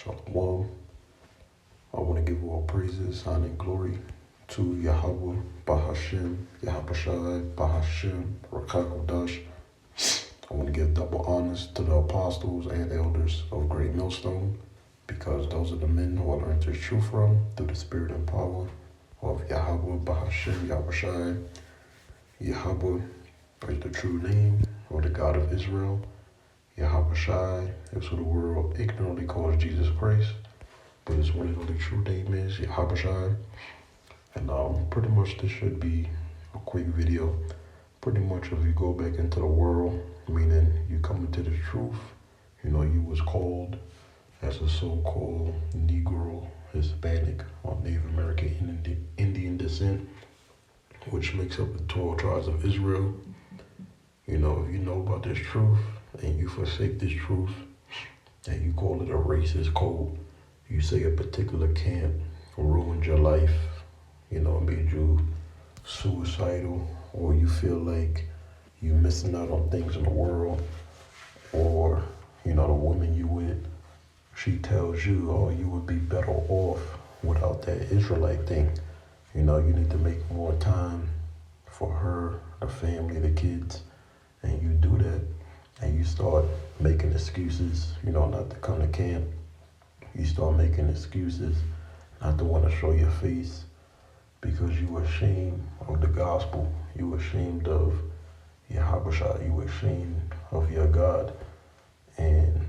Shalom. I want to give all praises, honor, and glory to Yahweh, Bahashem, Yahabashai, Bahashem, Rakakodash. I want to give double honors to the apostles and elders of Great Millstone, because those are the men who I learned this truth from through the spirit and power of Yahweh, Bahashem, Yahabashai. Yahweh is the true name of the God of Israel. Yahabashai is who the world ignorantly calls Jesus Christ, but his one and only true name is Yahabashai. And pretty much this should be a quick video. Pretty much if you go back into the world, meaning you come into the truth, you know, you was called as a so-called Negro, Hispanic, or Native American Indian descent, which makes up the 12 tribes of Israel. You know, if you know about this truth and you forsake this truth and you call it a racist code, you say a particular camp ruined your life, you know, made you suicidal, or you feel like you're missing out on things in the world, or, you know, the woman you with, she tells you, oh, you would be better off without that Israelite thing. You know, you need to make more time for her, the family, the kids, and you do that, and you start making excuses, you know, not to come to camp. You start making excuses not to want to show your face because you ashamed of the gospel. You ashamed of Yahabashah. You ashamed of your God, and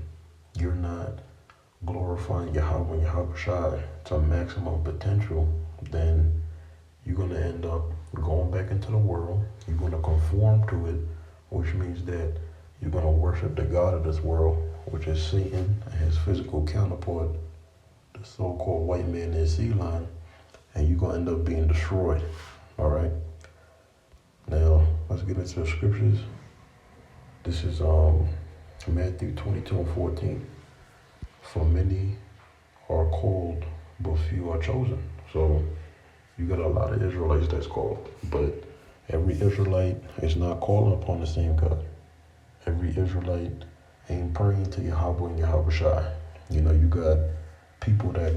you're not glorifying Yahweh and Yahabashah to maximum potential. Then you're going to end up going back into the world. You're going to conform to it, which means that you're going to worship the God of this world, which is Satan and his physical counterpart, the so-called white man in Zebulon, and you're going to end up being destroyed. All right? Now, let's get into the scriptures. This is Matthew 22:14. For many are called, but few are chosen. So you got a lot of Israelites that's called, but every Israelite is not calling upon the same God. Every Israelite ain't praying to Yahweh and Yahabashai. You know, you got people that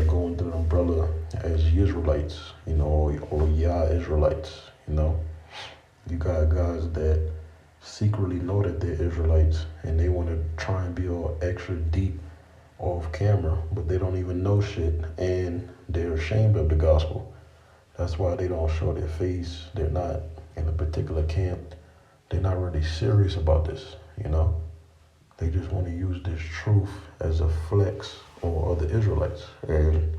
go under the umbrella as Israelites, you know, or Yah Israelites, you know. You got guys that secretly know that they're Israelites and they want to try and be all extra deep off camera, but they don't even know shit, and they're ashamed of the gospel. That's why they don't show their face. They're not in a particular camp. They're not really serious about this, you know. They just want to use this truth as a flex on other Israelites. And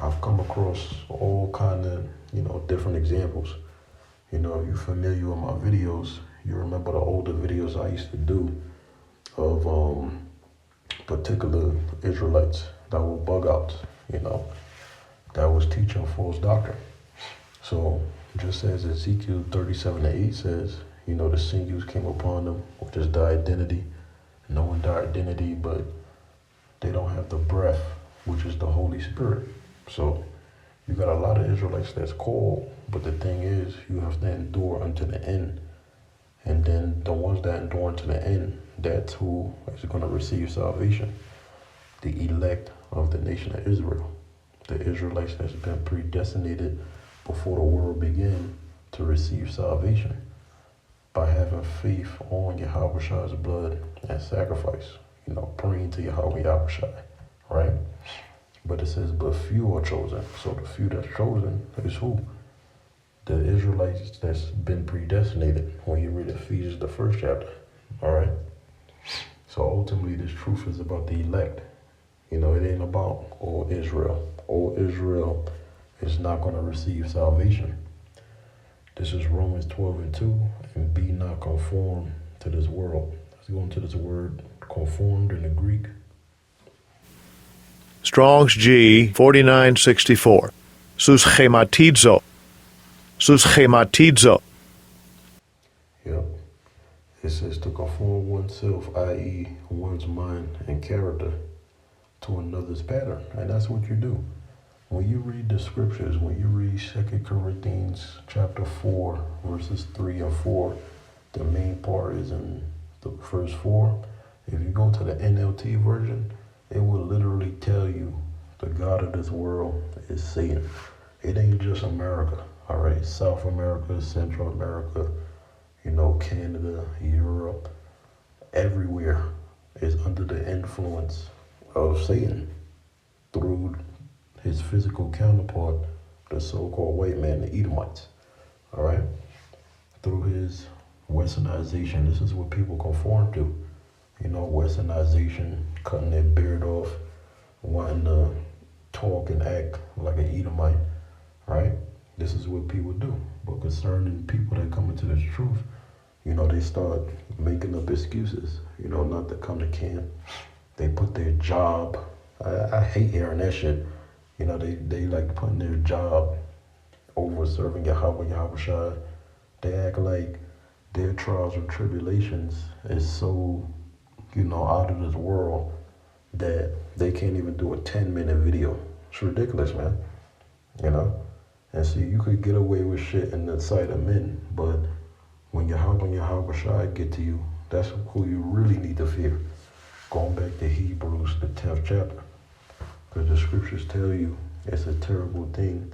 I've come across all kind of, you know, different examples. You know, if you're familiar with my videos, you remember the older videos I used to do of particular Israelites that were bug outs, you know, that was teaching false doctrine. So just as Ezekiel 37:8 says, you know, the sinews came upon them, which is the identity, knowing their identity, but they don't have the breath, which is the Holy Spirit. So you got a lot of Israelites that's called, but the thing is, you have to endure unto the end. And then the ones that endure unto the end, that's who is going to receive salvation. The elect of the nation of Israel. The Israelites that's been predestinated before the world began to receive salvation by having faith on Yahawashah's blood and sacrifice. You know, praying to Yahweh Yahushua, right? But it says, but few are chosen. So the few that's chosen is who? The Israelites that's been predestinated when you read Ephesians, the 1st chapter. All right? So ultimately, this truth is about the elect. You know, it ain't about all Israel. All Israel is not going to receive salvation. This is Romans 12:2, and be not conformed to this world. Let's go into this word, conformed in the Greek. Strong's G 4964. Suschematizo. Suschematizo. Yep. It says to conform oneself, i.e. one's mind and character, to another's pattern. And that's what you do. When you read the scriptures, when you read 2 Corinthians chapter 4, verses 3 and 4, the main part is in the verse 4. If you go to the NLT version, it will literally The God of this world is Satan. It ain't just America, all right? South America, Central America, Canada, Europe, everywhere is under the influence of Satan through his physical counterpart, the so-called white man, the Edomites, all right? Through his westernization, this is what people conform to. Westernization, cutting their beard off, wanting to talk and act like an Edomite, right? This is what people do. But concerning people that come into this truth, they start making up excuses, not to come to camp. They put their job, I hate hearing that shit. They like putting their job over serving Yahweh. They act like their trials and tribulations is so, out of this world that they can't even do a 10-minute video. It's ridiculous, man. And see, you could get away with shit in the sight of men, but when Yahweh get to you, that's who you really need to fear. Going back to Hebrews, the 10th chapter, because the scriptures tell you it's a terrible thing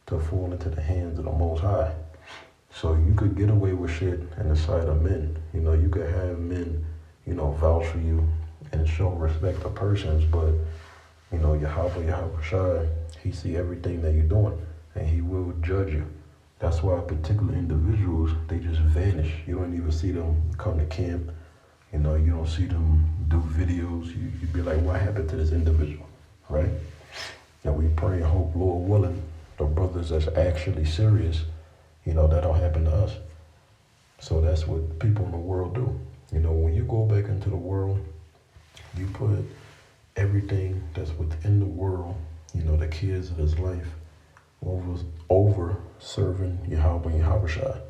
to fall into the hands of the Most High. So you could get away with shit in the sight of men. You could have men, vouch for you and show respect to persons, but, Yahweh, he see everything that you're doing, and he will judge you. That's why particular individuals, they just vanish. You don't even see them come to camp. You don't see them do videos. You be like, what happened to this individual, right? And we pray and hope, Lord willing, the brothers that's actually serious, that'll happen to us. So that's what people in the world do. When you go back into the world, you put everything that's within the world, the kids of this life, over serving Yahweh and Yahweh,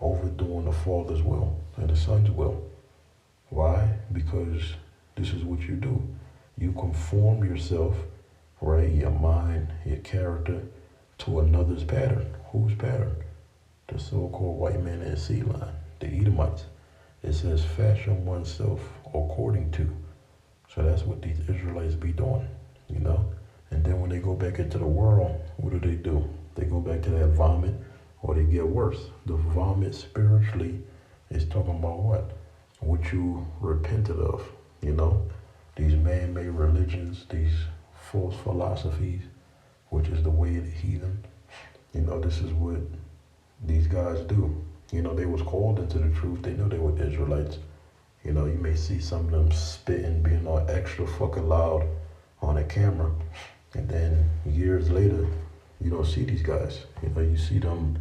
overdoing the Father's will and the Son's will. Why? Because this is what you do. You conform yourself, right, your mind, your character, to another's pattern. Whose pattern? The so-called white man in Zebulon, the Edomites. It says, fashion oneself according to. So that's what these Israelites be doing, And then when they go back into the world, what do? They go back to that vomit, or they get worse. The vomit spiritually is talking about what? What you repented of, These man-made religions, these false philosophies, which is the way of the heathen. This is what these guys do. They was called into the truth. They knew they were Israelites. You may see some of them spitting, being all extra fucking loud on a camera. And then years later, you don't see these guys. You see them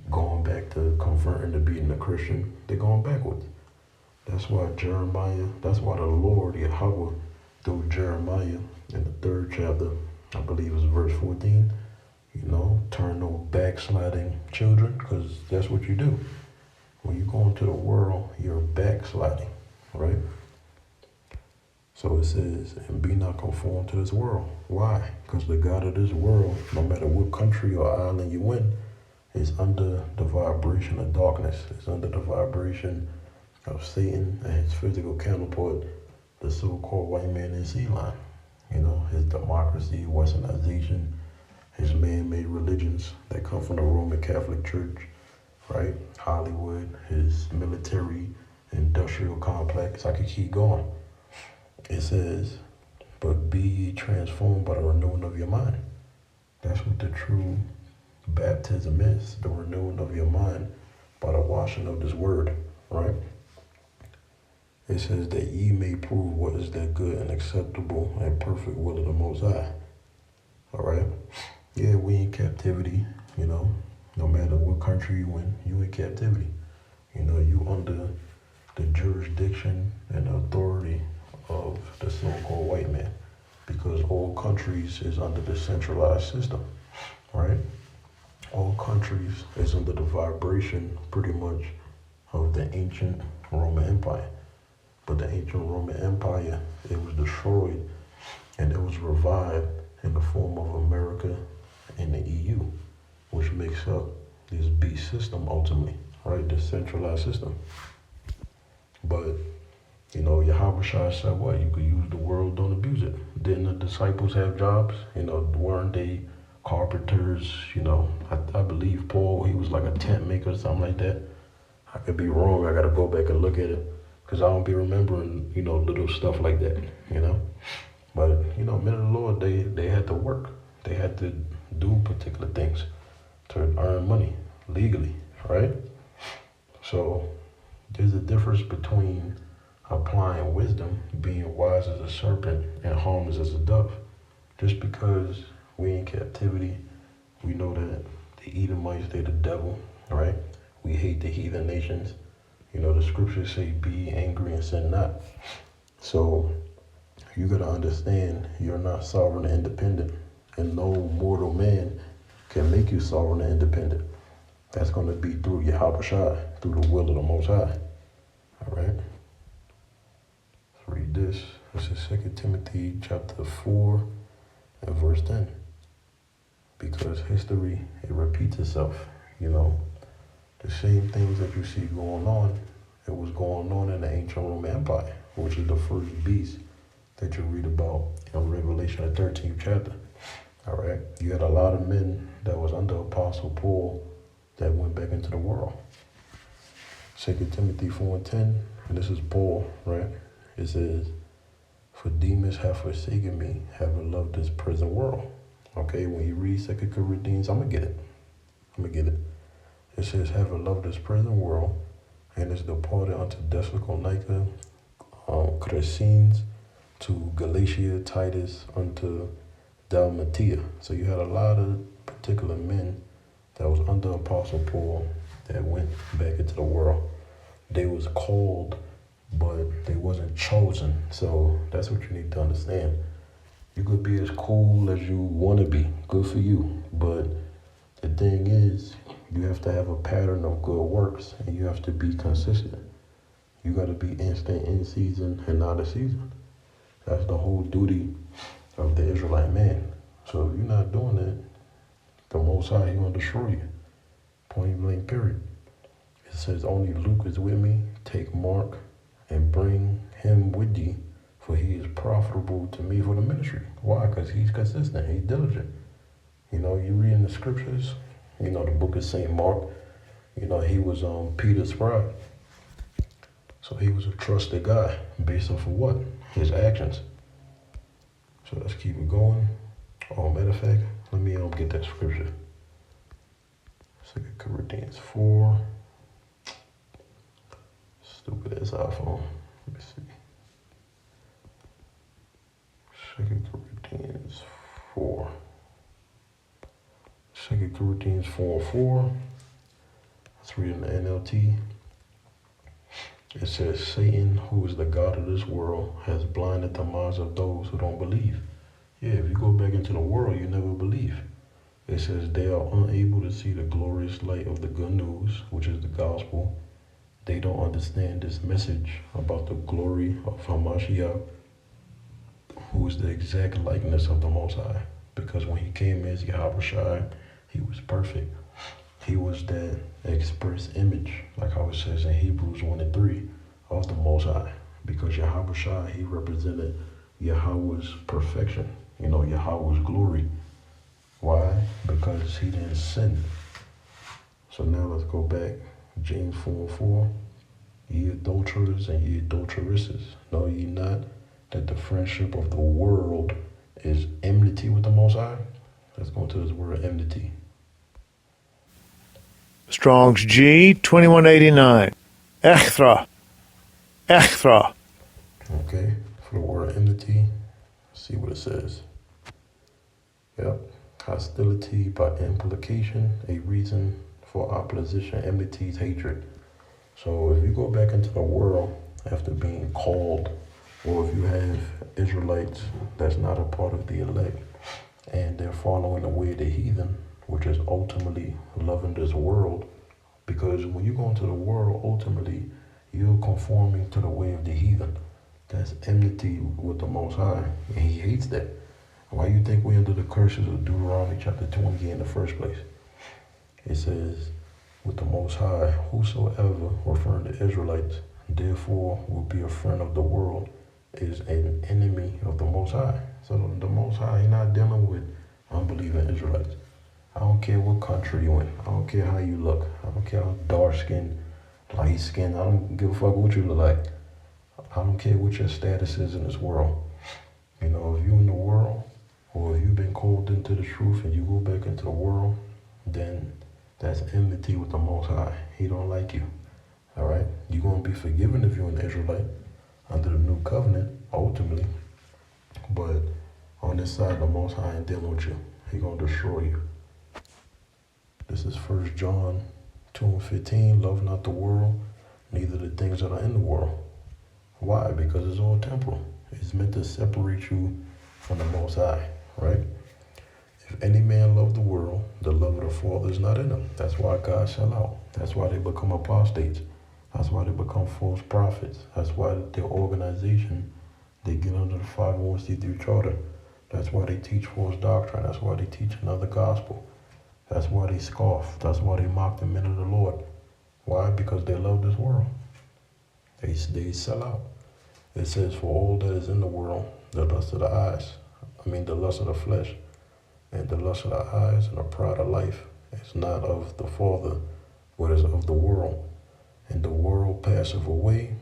going back to converting to being a Christian. They're going backwards. That's why the Lord, Yahweh, through Jeremiah in the 3rd chapter, I believe it's verse 14, turn no backsliding children, because that's what you do. When you go into the world, you're backsliding, right? So it says, and be not conformed to this world. Why? Because the God of this world, no matter what country or island you in, is under the vibration of darkness. It's under the vibration of Satan and his physical counterpart, the so-called white man in Zebulon. His democracy, westernization, his man-made religions that come from the Roman Catholic Church, right? Hollywood, his military, industrial complex. I could keep going. It says, but be ye transformed by the renewing of your mind. That's what the true baptism is, the renewing of your mind by the washing of this word, right? It says that ye may prove what is that good and acceptable and perfect will of the Most High. All right? Yeah, we in captivity, no matter what country you in captivity. You under the jurisdiction and authority of the so-called white man, because all countries is under the centralized system, right? All countries is under the vibration, pretty much, of the ancient Roman Empire. But the ancient Roman Empire, it was destroyed, and it was revived in the form of America and the EU, which makes up this beast system ultimately, right? The centralized system. But, Yahweh said what? You could use the world, don't abuse it. Didn't disciples have jobs? Weren't they carpenters? I believe Paul, he was like a tent maker or something like that. I could be wrong. I got to go back and look at it because I don't be remembering, little stuff like that, But, men of the Lord, they had to work. They had to do particular things to earn money legally, right? So there's a difference between applying wisdom, being wise as a serpent and harmless as a dove. Just because we in captivity, we know that the Edomites, they're the devil, right? We hate the heathen nations. The scriptures say, be angry and sin not. So you got to understand you're not sovereign and independent, and no mortal man can make you sovereign and independent. That's going to be through Yahushua, through the will of the Most High. All right? Let's read this. This is 2 Timothy chapter 4 and verse 10. Because history, it repeats itself. The same things that you see going on, it was going on in the ancient Roman Empire, which is the first beast that you read about in Revelation, the 13th chapter. All right? You had a lot of men that was under Apostle Paul that went back into the world. 2 Timothy 4 and 10, and this is Paul, right? It says, for Demas have forsaken me, having loved this present world. Okay, when you read 2 Corinthians, I'm going to get it. It says, having loved this present world, and is departed unto Thessalonica, Crescens, to Galatia, Titus, unto Dalmatia. So you had a lot of particular men that was under Apostle Paul that went back into the world. They was called, but they wasn't chosen. So that's what you need to understand. You could be as cool as you want to be. Good for you. But the thing is, you have to have a pattern of good works, and you have to be consistent. You got to be instant in season and out of season. That's the whole duty of the Israelite man. So if you're not doing that, the Most High, He going to destroy you. Point blank, period. It says, only Luke is with me. Take Mark and bring him with thee, for he is profitable to me for the ministry. Why? Because he's consistent. He's diligent. You read in the scriptures, the book of St. Mark, he was Peter's scribe. So he was a trusted guy based off of what? His actions. So let's keep it going. Matter of fact, let me get that scripture. 2 Corinthians 4. Stupid ass iPhone. Let me see. 2 Corinthians 4. 2 Corinthians 4:4. Let's read in the NLT. It says, Satan, who is the God of this world, has blinded the minds of those who don't believe. Yeah, if you go back into the world, you never believe. It says they are unable to see the glorious light of the good news, which is the gospel. They don't understand this message about the glory of Hamashiach, who is the exact likeness of the Most High. Because when he came as Yahushua, he was perfect. He was that express image, like how it says in Hebrews 1 and 3, of the Most High. Because Yahushua, he represented Yahweh's perfection, Yahweh's glory. Why? Because he didn't sin. So now let's go back. James 4:4. Ye adulterers and ye adulteresses, know ye not that the friendship of the world is enmity with the Most High? Let's go to this word enmity. Strong's G 2189. Echthra. Echthra. Okay, for the word enmity, see what it says. Yep, hostility by implication, a reason for opposition, enmity, hatred. So if you go back into the world after being called, or if you have Israelites that's not a part of the elect, and they're following the way of the heathen, which is ultimately loving this world, because when you go into the world, ultimately, you're conforming to the way of the heathen. That's enmity with the Most High, and he hates that. Why you think we're under the curses of Deuteronomy chapter 20 in the first place? It says, with the Most High, whosoever, referring to Israelites, therefore will be a friend of the world, is an enemy of the Most High. So the Most High, He not dealing with unbelieving Israelites. I don't care what country you in. I don't care how you look. I don't care how dark skinned, light skinned. I don't give a fuck what you look like. I don't care what your status is in this world. You know, if you in the world, or if you've been called into the truth and you go back into the world, then that's enmity with the Most High. He don't like you. All right? You're going to be forgiven if you're an Israelite under the new covenant, ultimately. But on this side, the Most High ain't dealing with you. He going to destroy you. This is 1 John 2:15. Love not the world, neither the things that are in the world. Why? Because it's all temporal. It's meant to separate you from the Most High, right? If any man love the world, the love of the Father is not in him. That's why God sell out. That's why they become apostates. That's why they become false prophets. That's why their organization, they get under the 501c3 charter. That's why they teach false doctrine. That's why they teach another gospel. That's why they scoff. That's why they mock the men of the Lord. Why? Because they love this world. They sell out. It says, for all that is in the world, the lust of the eyes, the lust of the flesh, and the lust of the eyes and the pride of life is not of the Father, but is of the world. And the world passeth away,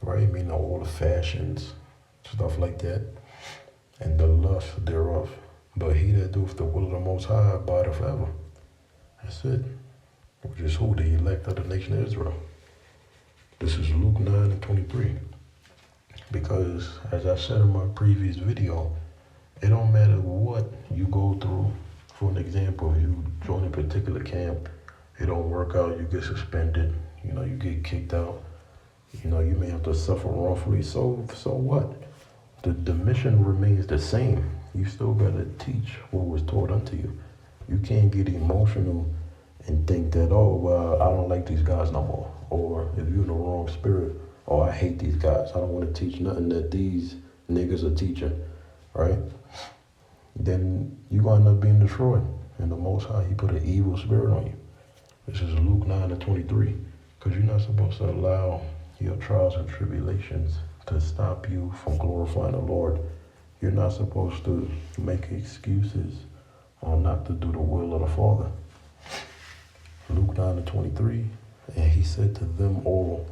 right? Meaning all the fashions, stuff like that, and the lust thereof. But he that doeth the will of the Most High abideth forever. That's it. Which is who? The elect of the nation of Israel. This is Luke 9:23. Because, as I said in my previous video, it don't matter what you go through. For an example, if you join a particular camp, it don't work out, you get suspended, you get kicked out, you may have to suffer wrongfully. So what? The mission remains the same. You still got to teach what was taught unto you. You can't get emotional and think that, oh, well, I don't like these guys no more. Or if you're in the wrong spirit, oh, I hate these guys. I don't want to teach nothing that these niggas are teaching, right? Then you're going to end up being destroyed. And the Most High, He put an evil spirit on you. This is Luke 9:23. Because you're not supposed to allow your trials and tribulations to stop you from glorifying the Lord. You're not supposed to make excuses or not to do the will of the Father. Luke 9:23, and He said to them all,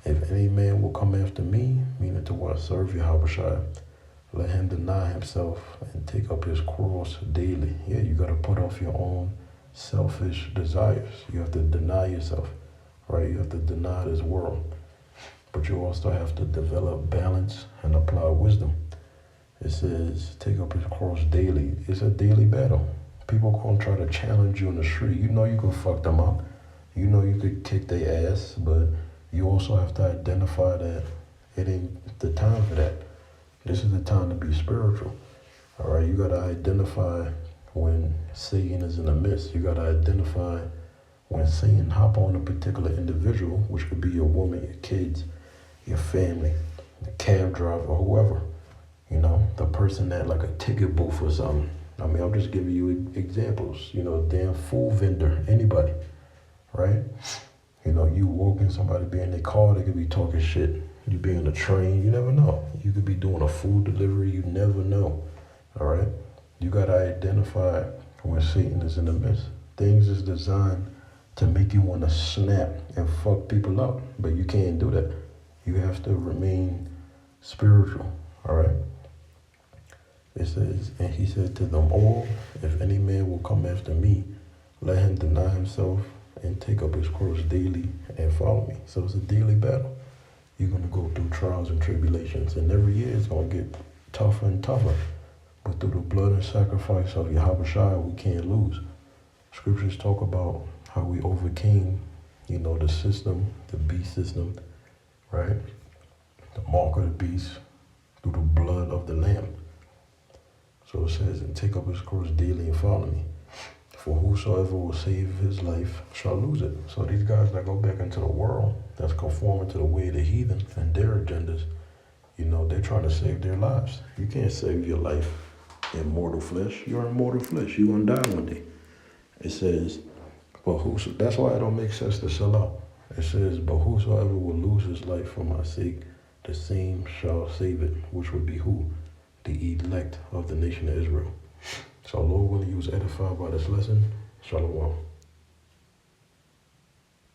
if any man will come after me, meaning to what? Serve Yahweh, let him deny himself and take up his cross daily. Yeah, you got to put off your own selfish desires. You have to deny yourself, right? You have to deny this world. But you also have to develop balance and apply wisdom. It says, take up his cross daily. It's a daily battle. People going to try to challenge you in the street. You know you can fuck them up. You know you could kick their ass, but you also have to identify that it ain't the time for that. This is the time to be spiritual. All right, you got to identify when Satan is in the midst. You got to identify when Satan hop on a particular individual, which could be your woman, your kids, your family, the cab driver, whoever. The person that like a ticket booth or something. I'm just giving you examples. Damn food vendor, anybody, right? You walking, somebody be in their car, they could be talking shit. You be on the train, you never know. You could be doing a food delivery, you never know, all right? You got to identify when Satan is in the midst. Things is designed to make you want to snap and fuck people up, but you can't do that. You have to remain spiritual, all right? It says, and he said to them all, if any man will come after me, let him deny himself and take up his cross daily and follow me. So it's a daily battle. You're going to go through trials and tribulations, and every year it's going to get tougher and tougher. But through the blood and sacrifice of Yahweh, we can't lose. Scriptures talk about how we overcame, the system, the beast system, right? The mark of the beast through the blood of the Lamb. So it says, and take up his cross daily and follow me. For whosoever will save his life shall lose it. So these guys that go back into the world, that's conforming to the way of the heathen and their agendas, they're trying to save their lives. You can't save your life in mortal flesh. You're in mortal flesh. You're going to die one day. It says, that's why it don't make sense to sell out. It says, but whosoever will lose his life for my sake, the same shall save it. Which would be who? the elect of the nation of Israel. So Lord willing, you was edified by this lesson. Shalom.